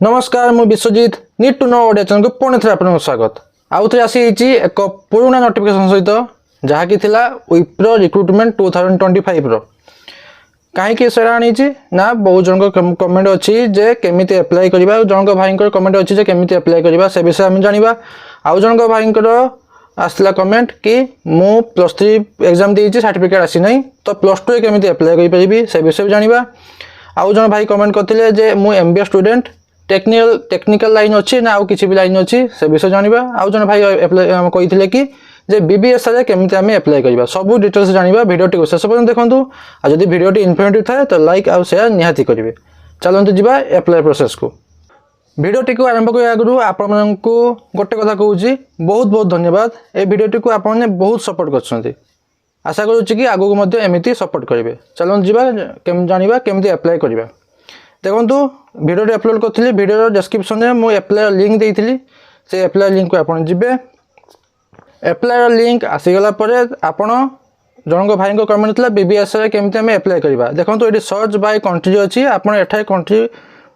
नमस्कार मु Biswajit need to know Odia channel को पुणी थे आपको स्वागत आउ थे आसी एक पुराना नोटिफिकेशन सहित जहाँकि विप्रो रिक्रुटमेंट 2025 रो कहीं आनी ना बहुत जन कमेंट अच्छी जे केमी एप्लाय करवा जन भाई कमेंट अच्छी जे केमी एप्लाय करवा से विषय आम जाना आउ जन भाई आसला कमेंट कि मु +3 एग्जाम देती सर्टिफिकेट आसी ना तो +2 केमी एप्लाय करी से विषय जाना आउ जन भाई कमेंट करते जे मु MBA स्टूडेंट टेक्निकल लाइन अच्छी ना आउ किसी भी लाइन अच्छी से विषय जाना आउ जन भाई कही कि जे BBS केमी आम एप्लाय करवा सब डिटेल्स जाना भिडियो शेष पर्यटन देखूँ और जब भिडियो इनफर्मेटिव थाए तो लाइक आउ शेयर निहाती करेंगे। चलते जावा एप्लाय प्रोसेस को भिडियो को आरंभ करने आगु आपण को गोटे कथा कहूँ बहुत बहुत धन्यवाद ए भिडियो को आपने बहुत सपोर्ट कर आशा करुच्ची कि आगू एमती सपोर्ट करेंगे। चलते जावा जाना केमी एप्लाय करवा देखो भिडियो अपलोड करी भिडियो डिस्क्रिप्शन में मुझे एप्लायर लिंक देती से एप्लायर लिंक को आपड़ जी एप्लायर लिंक आसीगला आपण जन भाई कमेंट था BBS केमी आम एप्लाय करवा देखो ये सर्च बाय कंट्री अच्छी आपड़ एठाई कंट्री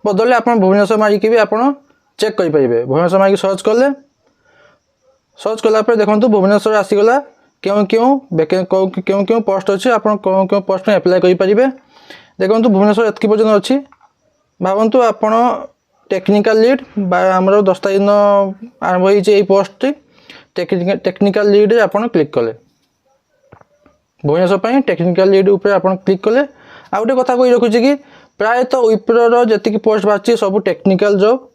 बदले आप भुवनेश्वर मारिकी भी आप चेक करेंगे भुवनेश्वर मारिक सर्च कलापर देखो भुवनेश्वर आसीगला क्यों क्यों पोस्ट अच्छी आप क्यों पोस्ट में एप्लाय करेंगे देखो भुवनेश्वर एतकी पर्यटन अच्छी भावतु आपण टेक्निकल लीड आमर 10 तारिख आरंभ होती पोस्ट टेक्निकल लीड आप क्लिक कले भुवनेश्वर टेक्निकल लीड उपर आप क्लिक कले आ गोटे कथा कही रखुच्छी कि प्रायतः विप्रोर जी पोस्ट बाहर सब टेक्निकल जॉब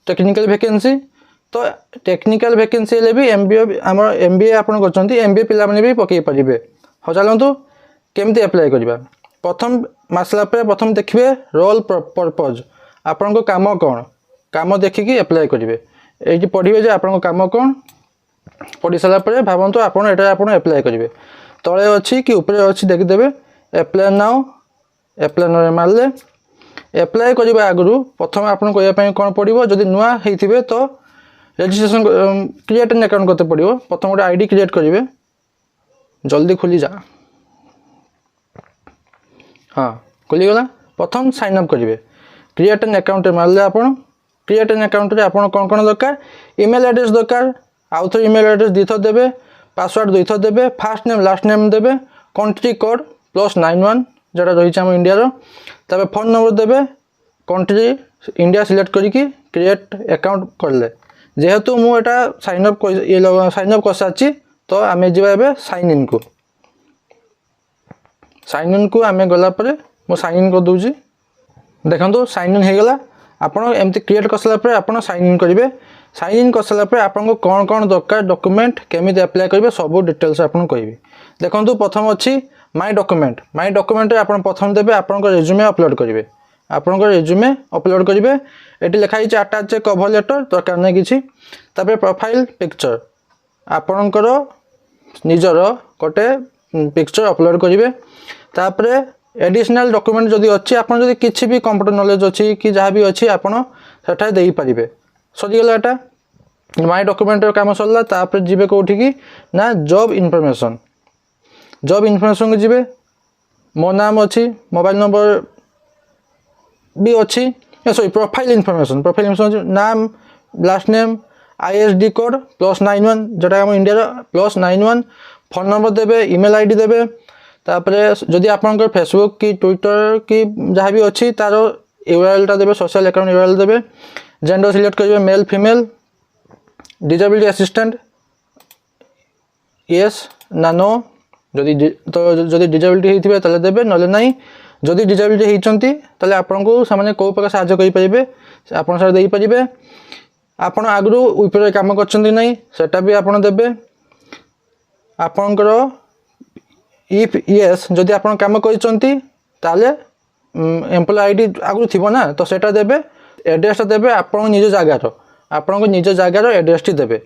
टेक्निकल वैकेंसी तो टेक्निकल वैकेंसी हेले भी MBA आप MBA पिला भी पकई पारे। हाँ चलतु केमती एप्लाय करवा प्रथम आसला प्रथम देखिए रोल पर्पज आपण को काम कौन काम देखिकी एप्लाय करेंगे ये पढ़े जे आपण काम कौन पढ़ी सारापर भावतु आप एप्लाय करेंगे तले अच्छी कि ऊपर अच्छी देखीदे एप्लाय नाउ एप्लाय नाउ मारे एप्लाय करने आगु प्रथम आपन करने कौन पड़ो जदि नुआ होते तो रजिस्ट्रेशन क्रिएट एन अकाउंट करते पड़ो प्रथम गोटे आईडी क्रिएट करेंगे जल्दी खुली जा हाँ खुलीगला प्रथम साइन अप करेंगे क्रिएट एन अकाउंट मारे आप क्रिएट एन अकाउंट रे आपन कौन कौन दरकार ईमेल एड्रेस दरकार आउ थे ईमेल एड्रेस 2 थर देवे पासवर्ड 2 थर देवे फास्ट नेम लास्ट नेम देवे कंट्री कोड +91 जोटा रही आम इंडिया तब फोन नंबर देवे कंट्री इंडिया सिलेक्ट करके क्रिएट अकाउंट करले जेहेतु मुझे साइन अप कर सारी तो आम जा साइन इन को आम गलापर मु साइन इन कर दूसरी देखो साइन इन होगला आपड़ एमती क्रिएट कर सारापर आप साइन इन करेंगे साइन इन कर सारापर आपको कौन कौन दरकार डॉक्यूमेंट केमी एप्लाय करेंगे सब डिटेल्स आपको कहबी देखो प्रथम अच्छी माय डॉक्यूमेंट आप प्रथम देवे आप रेज्यूमे अपलोड करेंगे आपंक रेज्यूमे अपलोड करेंगे ये लिखाई अटैच कवर लेटर दरकार नहीं कि प्रोफाइल पिक्चर आपणकर निजर गोटे पिक्चर अपलोड करेंगे तापर एडिशनल डॉक्यूमेंट जदि अच्छी आप किसी भी कंप्यूटर नॉलेज अच्छी कि जहाँ भी अच्छी आपड़ से दे पारे सरीगला एटा माय डॉक्यूमेंट काम सरला तापर जी कौटी ना जॉब इनफॉरमेशन को जी मो नाम अच्छी मोबाइल नंबर भी अच्छी सॉरी प्रोफाइल इनफॉरमेशन नाम लास्ट नेम ISD कोड +91 जोटा आम इंडिया +91 फोन नंबर देवे ईमेल आईडी देवे तापर जदि आपंकर फेसबुक कि ट्विटर कि जहाँ भी अच्छी तार URL टा देवे सोशल अकाउंट URL देवे जेंडर सिलेक्ट करेंगे male female disability assistant yes ना नो जदि डिजेबिलिटी होते देवे ना नहीं जदि डिजेबिलिटी होती आपको से कौ प्रकार साहाय्य करेंगे आपड़े आपण आगु विप्रो काम करटा भी आप देवे आपणकर इफ येस जदि आप कम कर एम्प्लॉय आईडी आगु थी ना तो सेटा देवे एड्रेस देवे आप निज जगार आपण निज जगार एड्रेस टी देवे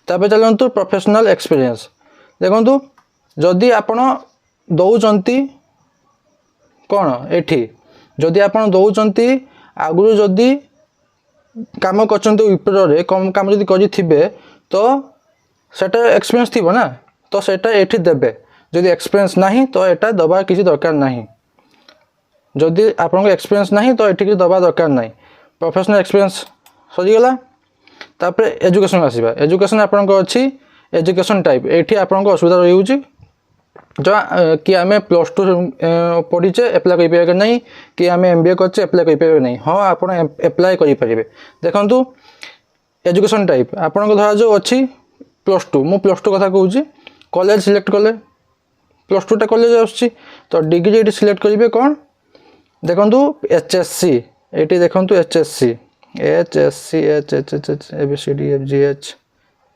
तब चलतु प्रोफेशनल एक्सपीरियंस देखु जदि आपण दौरान कौन एठी जदि आप दौरान आगु जदि काम कर विप्रो काम जदि करेंगे तो सेटा एक्सपीरियंस थी ना तो सेटा एठी देवे जदि एक्सपीरियंस नहीं तो यहाँ दबार किसी दरकार नहीं जदि आपको एक्सपीरियंस नहीं तो ये दबा दरकार नहीं प्रोफेशनल एक्सपीरियंस सरीगला तापर एजुकेशन आसवा एजुकेशन आपंक अच्छी एजुकेशन टाइप ये आपंक असुविधा रही जो कि आम प्लस टू पढ़ीचे एप्लाय कर नहीं कि आम MBA करचे एप्लाय कर नहीं हाँ आप एप्लाय करेंगे देखु एजुकेशन टाइप आपंक धरा जो अच्छी प्लस टू मु प्लस टू कथा कहूँ कॉलेज सिलेक्ट कले प्लस टूटा कॉलेज आसुची तो डिग्री ये सिलेक्ट करेंगे कौन देखु HSC ये देखु HSC HSC H H H H ABCD FGH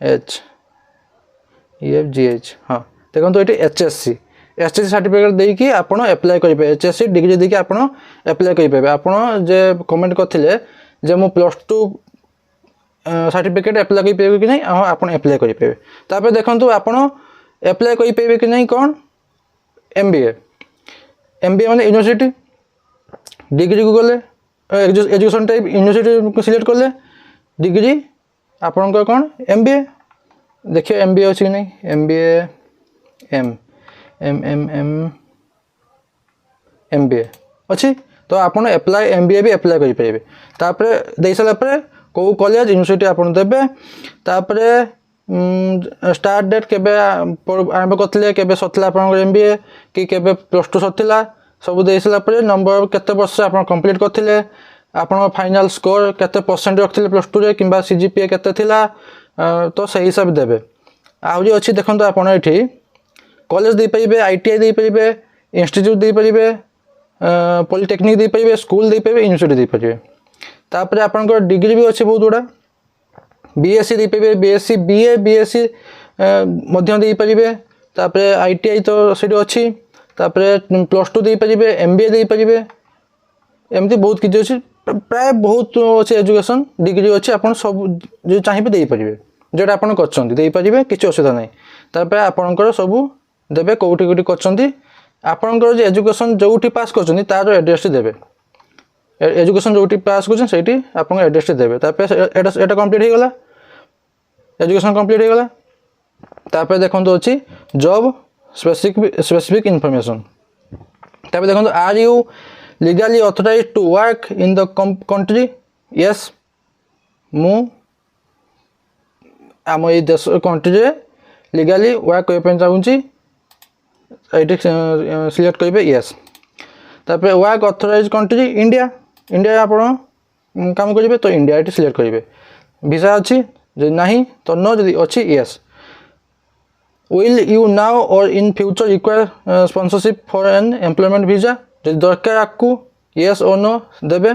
H EFGH हाँ देखो ये HSC सर्टिफिकेट देकी आपड़ एप्लाय करेंगे HSC डिग्री देकी आपड़ एप्लाय करेंगे आपड़ जे कमेंट करते जे मु प्लस टू सर्टिफिकेट एप्लाय करेंगे कि नहीं हाँ आप एप्लाय करेंगे तापर देखो आपड़ एप्लाय करेंगे कि नहीं कौन MBA माने यूनिवर्सिटी डिग्री को गले एजुकेशन टाइप यूनिवर्सिटी को सिलेक्ट कले डिग्री आपंकर कौन MBA देखिए MBA अच्छी कि नहीं MBA MBA अच्छी तो आपन एप्लाय MBA भी एप्लाय करेंगे तापर दे सारापर कौ कॉलेज यूनिवर्सिटी आपन देबे तापर स्टार्ट डेट केबे आरंभ करथिले केबे सतला आपन MBA कि केबे प्लस टू सतला सब दे सारापर नंबर केते वर्ष आपन कंप्लीट करथिले आपन फाइनल स्कोर केते परसेंट रखथिले प्लस टू रे किंबा CGPA केते थिला तो सही हिसाब देबे आउरी अच्छी देखो आपन एठी कॉलेज दे पारिबे ITI दे पारिबे इंस्टीट्यूट दे पारिबे पॉलिटेक्निक दे पारिबे स्कूल दे पारिबे यूनिवर्सिटी दे पारिबे तापर आपन डिग्री भी अच्छी बहुत गुड़ा BSc दे पारिबे BSc BA BSc मध्य दे पारिबे तापर ITI तो सेठी अच्छी तापर प्लस टू दे पारिबे MBA दे पारिबे एमती बहुत किसी अच्छी प्राय बहुत अच्छे एजुकेशन डिग्री अच्छी आपन सब जो चाहिए दे पारिबे जोटा आपन करछंती दे पारिबे किछि असुविधा नहीं तापर आपनकर सब देबे कोठी कोठी करछंती आपनकर जे एजुकेशन जोठी पास करछंती तार एड्रेस देबे एजुकेशन जोठी पास करछन सेठी आपन एड्रेस देबे तापर एटा कंप्लीट हो गला एजुकेशन कंप्लीट हो गला तापर देखंतो अछि जॉब स्पेसिफिक इंफॉर्मेशन तापर देखंतो are you legally authorised to work in the country yes मु आम ये देश कंट्री रे लीगली वर्क करबे चाहूँगी ये सिलेक्ट करेंगे यस तापर वर्क ऑथराइज कंट्री इंडिया आप काम करेंगे तो इंडिया ये सिलेक्ट करेंगे वीसा अच्छी जो नहीं तो नो जदि अच्छी yes will you now or in future require sponsorship for an employment visa जो दरकार आपको यस और नो देबे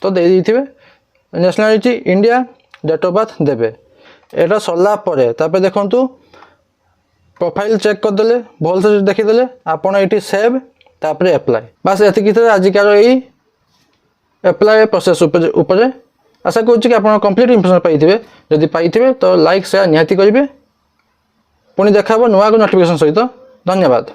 तो दे देथिबे nationality India date of birth देबे एटा सरला परे तापर देखंतु प्रोफाइल चेक करदेले भल से देखीदेले आपन ये सेव तापर एप्लाय बस एतिक आजिकार यही एप्लाय प्रोसेस ऊपर आशा करुच्ची कि आप कंप्लीट इनफॉरमेशन पाइबे जदि पाइबे तो लाइक शेयर निहाती करेंगे पुणी देखा नुआ नोटिफिकेशन सहित धन्यवाद।